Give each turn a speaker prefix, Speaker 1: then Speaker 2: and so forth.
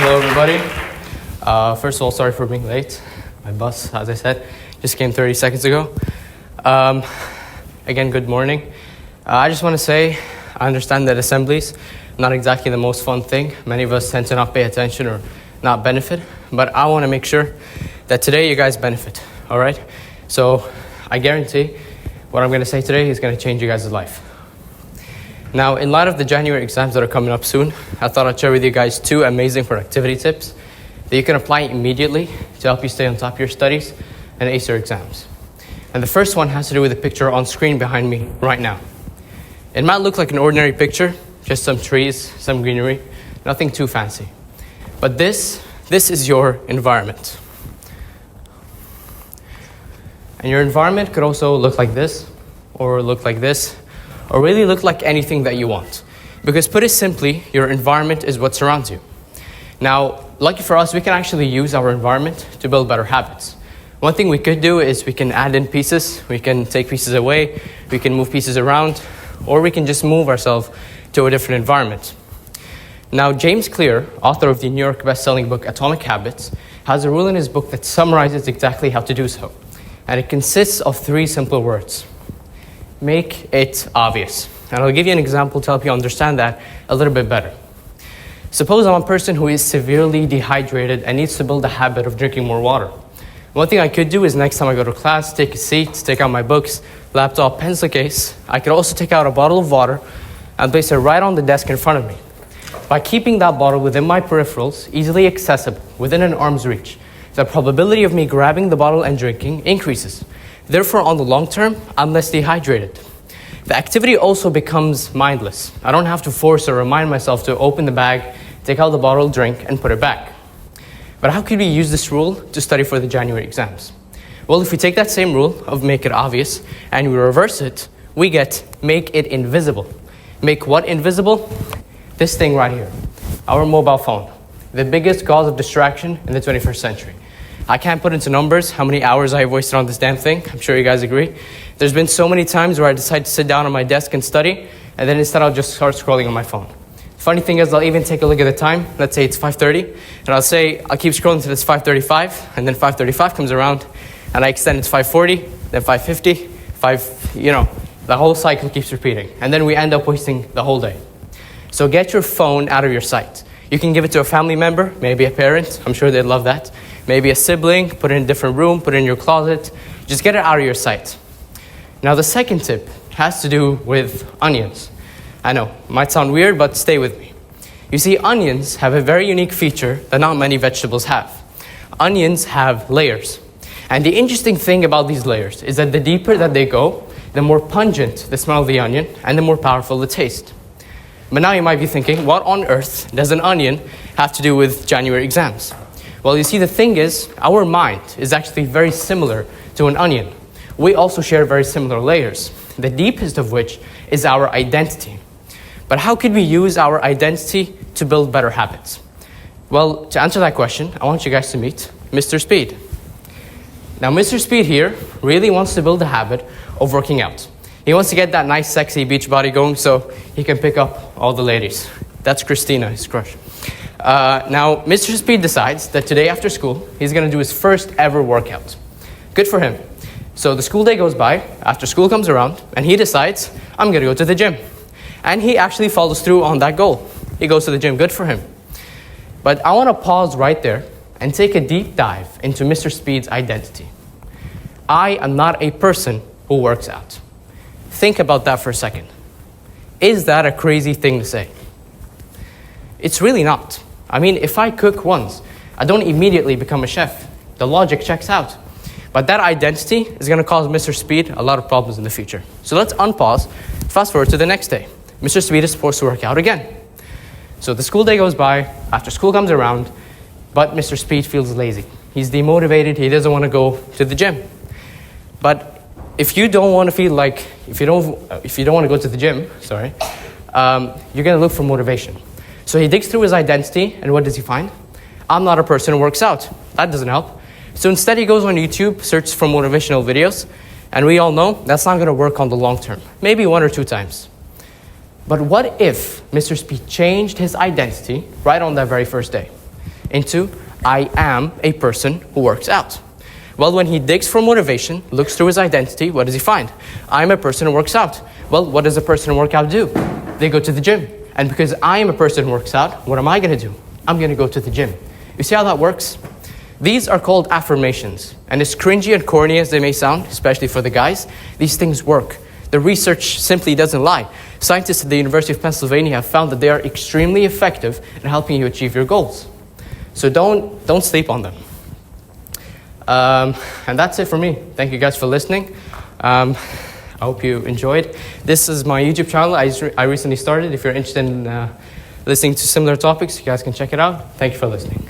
Speaker 1: Hello, everybody. First of all, sorry for being late. My bus, as I said, just came 30 seconds ago. Again, good morning. I just want to say, I understand that assemblies, not exactly the most fun thing. Many of us tend to not pay attention or not benefit, but I want to make sure that today you guys benefit, all right? So I guarantee what I'm going to say today is going to change you guys' life. Now, in light of the January exams that are coming up soon, I thought I'd share with you guys 2 amazing productivity tips that you can apply immediately to help you stay on top of your studies and ace your exams. And the first one has to do with the picture on screen behind me right now. It might look like an ordinary picture, just some trees, some greenery, nothing too fancy. But this is your environment. And your environment could also look like this, or look like this, or really look like anything that you want. Because put it simply, your environment is what surrounds you. Now, lucky for us, we can actually use our environment to build better habits. One thing we could do is we can add in pieces, we can take pieces away, we can move pieces around, or we can just move ourselves to a different environment. Now, James Clear, author of the New York best-selling book Atomic Habits, has a rule in his book that summarizes exactly how to do so. And it consists of 3 simple words. Make it obvious. And I'll give you an example to help you understand that a little bit better. Suppose I'm a person who is severely dehydrated and needs to build a habit of drinking more water. One thing I could do is next time I go to class, take a seat, take out my books, laptop, pencil case. I could also take out a bottle of water and place it right on the desk in front of me. By keeping that bottle within my peripherals, easily accessible, within an arm's reach, the probability of me grabbing the bottle and drinking increases. Therefore, on the long term, I'm less dehydrated. The activity also becomes mindless. I don't have to force or remind myself to open the bag, take out the bottle, drink, and put it back. But how could we use this rule to study for the January exams? Well, if we take that same rule of make it obvious and we reverse it, we get make it invisible. Make what invisible? This thing right here, our mobile phone, the biggest cause of distraction in the 21st century. I can't put into numbers how many hours I've wasted on this damn thing. I'm sure you guys agree. There's been so many times where I decide to sit down on my desk and study, and then instead I'll just start scrolling on my phone. Funny thing is, I'll even take a look at the time. Let's say it's 5:30, and I'll keep scrolling till it's 5:35, and then 5:35 comes around, and I extend it to 5:40, then 5:50, the whole cycle keeps repeating. And then we end up wasting the whole day. So get your phone out of your sight. You can give it to a family member, maybe a parent. I'm sure they'd love that. Maybe a sibling, put it in a different room, put it in your closet. Just get it out of your sight. Now, the second tip has to do with onions. I know, it might sound weird, but stay with me. You see, onions have a very unique feature that not many vegetables have. Onions have layers. And the interesting thing about these layers is that the deeper that they go, the more pungent the smell of the onion and the more powerful the taste. But now you might be thinking, what on earth does an onion have to do with January exams? Well, you see, the thing is, our mind is actually very similar to an onion. We also share very similar layers, the deepest of which is our identity. But how could we use our identity to build better habits? Well, to answer that question, I want you guys to meet Mr. Speed. Now, Mr. Speed here really wants to build a habit of working out. He wants to get that nice, sexy beach body going so he can pick up all the ladies. That's Christina, his crush. Now, Mr. Speed decides that today after school, he's going to do his first ever workout. Good for him. So the school day goes by, after school comes around, and he decides, I'm going to go to the gym. And he actually follows through on that goal. He goes to the gym. Good for him. But I want to pause right there and take a deep dive into Mr. Speed's identity. I am not a person who works out. Think about that for a second. Is that a crazy thing to say? It's really not. I mean, if I cook once, I don't immediately become a chef. The logic checks out. But that identity is going to cause Mr. Speed a lot of problems in the future. So let's unpause, fast forward to the next day. Mr. Speed is forced to work out again. So the school day goes by, after school comes around, but Mr. Speed feels lazy. He's demotivated, he doesn't want to go to the gym. But if you don't want to feel like, if you don't want to go to the gym, you're going to look for motivation. So he digs through his identity, and what does he find? I'm not a person who works out. That doesn't help. So instead he goes on YouTube, searches for motivational videos, and we all know that's not going to work on the long term. Maybe 1 or 2 times. But what if Mr. Speed changed his identity right on that very first day? into I am a person who works out. Well, when he digs for motivation, looks through his identity, what does he find? I'm a person who works out. Well, what does a person who works out do? They go to the gym. And because I am a person who works out, what am I going to do? I'm going to go to the gym. You see how that works? These are called affirmations. And as cringy and corny as they may sound, especially for the guys, these things work. The research simply doesn't lie. Scientists at the University of Pennsylvania have found that they are extremely effective in helping you achieve your goals. So don't sleep on them. And that's it for me. Thank you guys for listening. I hope you enjoyed. This is my YouTube channel I recently started. If you're interested in listening to similar topics, you guys can check it out. Thank you for listening.